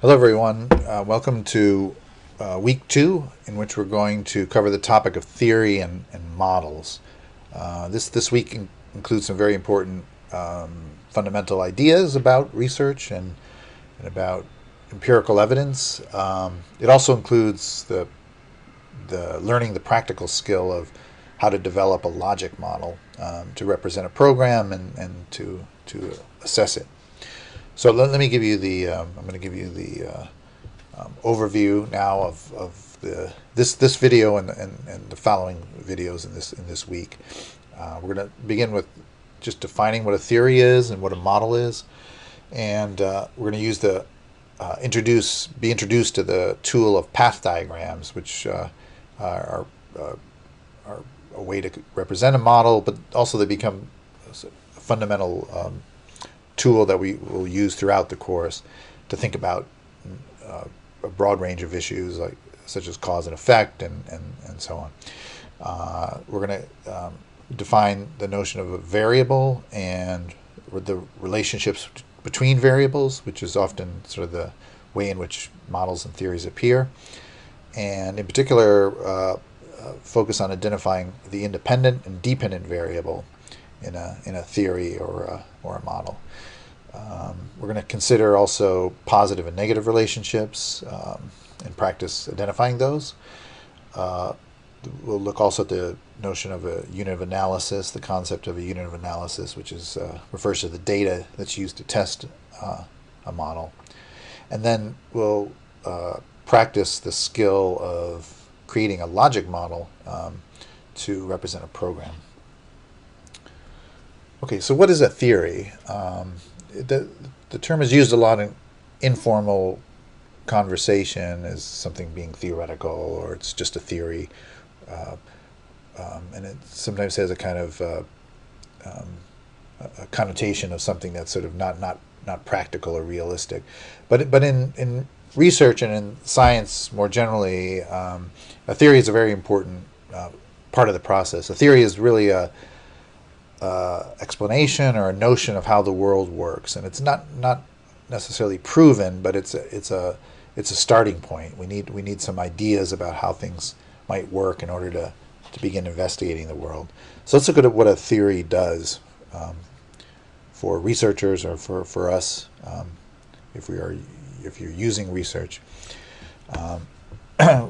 Hello, everyone. Welcome to week two, in which we're going to cover the topic of theory and models. This week includes some very important fundamental ideas about research and about empirical evidence. It also includes the learning the practical skill of how to develop a logic model to represent a program and to assess it. So let me give you the. I'm going to give you the overview now of this video and the following videos in this week. We're going to begin with just defining what a theory is and what a model is, and we're going to use the be introduced to the tool of path diagrams, which are are a way to represent a model, but also they become a fundamental tool that we will use throughout the course to think about uh, a broad range of issues such as cause and effect and so on. We're going to define the notion of a variable and the relationships between variables, which is often sort of the way in which models and theories appear. And in particular, focus on identifying the independent and dependent variable in a theory or a model. We're going to consider also positive and negative relationships and practice identifying those. Uh, we'll look also at the notion of a unit of analysis, the concept of a unit of analysis, which refers to the data that's used to test a model. And then we'll practice the skill of creating a logic model to represent a program. Okay, so what is a theory? The term is used a lot in informal conversation as something being theoretical, or it's just a theory, uh, and it sometimes has a kind of um, a connotation of something that's sort of not practical or realistic. But in research and in science more generally, a theory is a very important part of the process. A theory is really a explanation or a notion of how the world works, and it's not necessarily proven, but it's a starting point. We need some ideas about how things might work in order to begin investigating the world. So let's look at what a theory does for researchers or for us if you're using research. Um,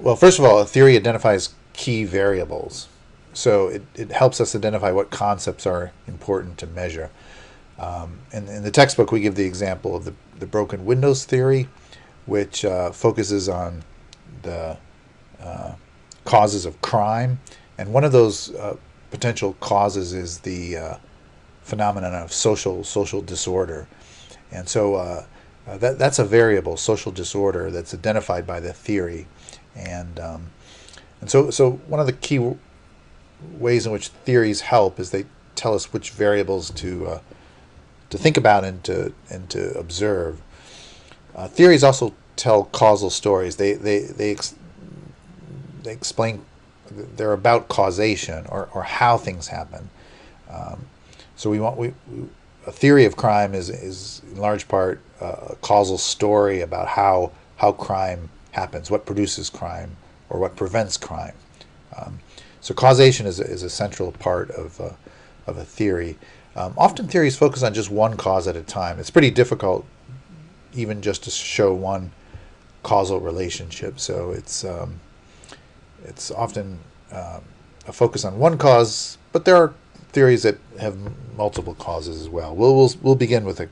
well, first of all, a theory identifies key variables. So it helps us identify what concepts are important to measure. In the textbook, we give the example of the broken windows theory, which focuses on the uh, causes of crime. And one of those potential causes is the phenomenon of social disorder. And so that's a variable, social disorder, that's identified by the theory. And so one of the key ways in which theories help is they tell us which variables to think about and to observe. Theories also tell causal stories. They explain, they're about causation or how things happen. Um, so a theory of crime is in large part a causal story about how crime happens, what produces crime, or what prevents crime. Um, so causation is a central part of a theory. Often theories focus on just one cause at a time. It's pretty difficult even just to show one causal relationship. So it's often a focus on one cause, but there are theories that have multiple causes as well. We'll begin with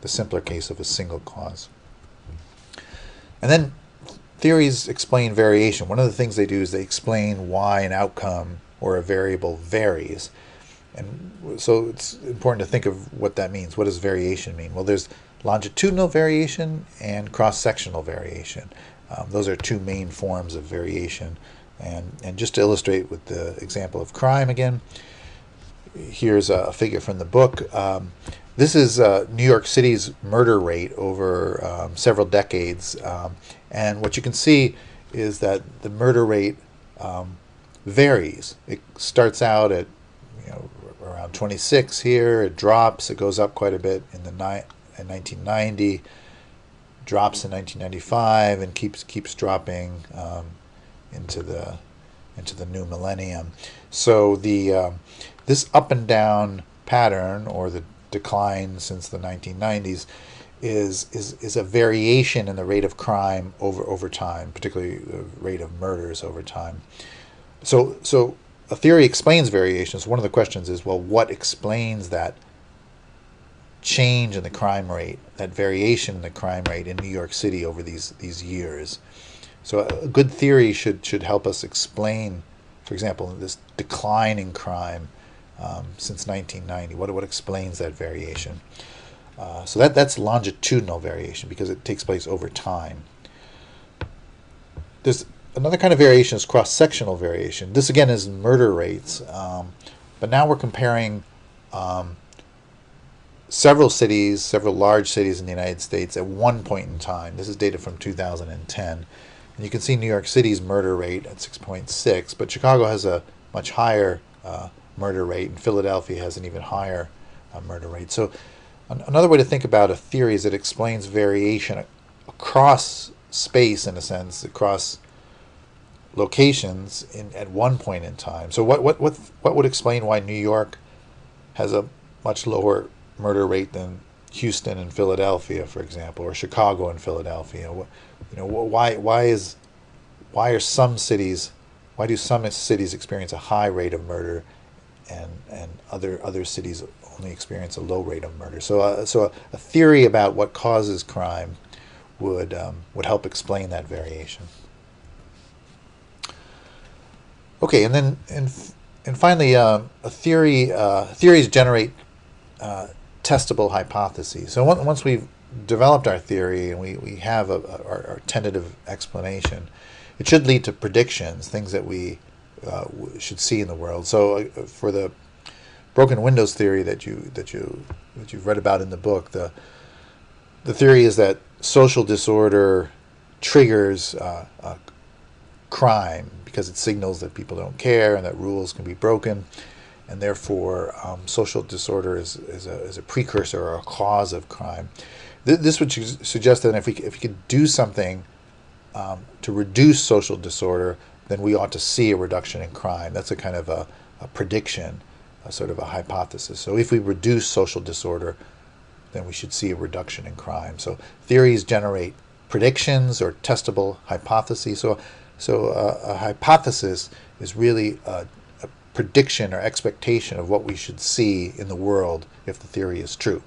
the simpler case of a single cause. And then theories explain variation. One of the things they do is they explain why an outcome or a variable varies. And so it's important to think of what that means. What does variation mean? Well, there's longitudinal variation and cross-sectional variation. Those are two main forms of variation. And just to illustrate with the example of crime again, here's a figure from the book. This is New York City's murder rate over several decades. And what you can see is that the murder rate varies. It starts out at around 26 here. It drops. It goes up quite a bit in 1990. drops in 1995 and keeps dropping into the new millennium. So the this up and down pattern, or the decline since the 1990s, is a variation in the rate of crime over time, particularly the rate of murders over time. So a theory explains variations. One of the questions is, well, what explains that change in the crime rate, that variation in the crime rate in New York City over these years? So a good theory should help us explain, for example, this decline in crime since 1990. What explains that variation? So that's longitudinal variation, because it takes place over time. There's another kind of variation is cross-sectional variation. This again is murder rates, but now we're comparing several large cities in the United States at one point in time. This is data from 2010. And you can see New York City's murder rate at 6.6, but Chicago has a much higher murder rate, and Philadelphia has an even higher murder rate. So another way to think about a theory is it explains variation across space, in a sense, across locations at one point in time. So what would explain why New York has a much lower murder rate than Houston and Philadelphia, for example, or Chicago and Philadelphia? Why do some cities experience a high rate of murder, and other cities only experience a low rate of murder? So a theory about what causes crime would help explain that variation. Okay, and then and finally, theories generate testable hypotheses. So once we've developed our theory and we have our tentative explanation, it should lead to predictions, things that we should see in the world. So for the broken windows theory that you've read about in the book, the theory is that social disorder triggers crime, because it signals that people don't care and that rules can be broken, and therefore social disorder is a precursor or a cause of crime. This would suggest that if we could do something to reduce social disorder, then we ought to see a reduction in crime. That's a kind of a prediction, a sort of a hypothesis. So if we reduce social disorder, then we should see a reduction in crime. So theories generate predictions or testable hypotheses. So a hypothesis is really a prediction or expectation of what we should see in the world if the theory is true.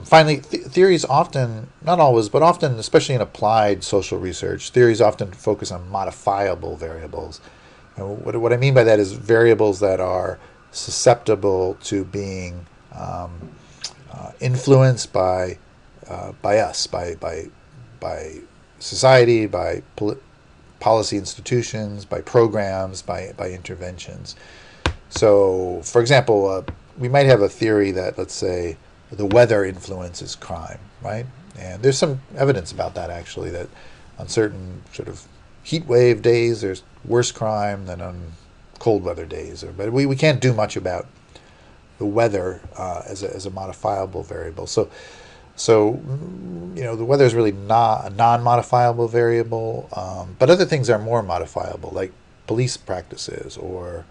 Finally, theories often, not always, but often, especially in applied social research, theories often focus on modifiable variables. And what I mean by that is variables that are susceptible to being influenced by us, by society, by policy institutions, by programs, by interventions. So, for example, we might have a theory that, let's say, the weather influences crime, right? And there's some evidence about that, actually, that on certain sort of heat wave days, there's worse crime than on cold weather days. But we can't do much about the weather as a modifiable variable. So the weather is really not a non-modifiable variable, but other things are more modifiable, like police practices or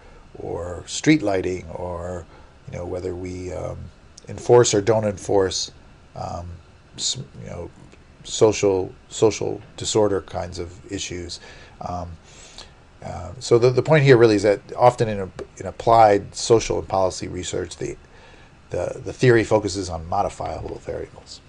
street lighting, or whether we enforce or don't enforce social disorder kinds of issues. So the point here really is that often in applied social and policy research, the theory focuses on modifiable variables.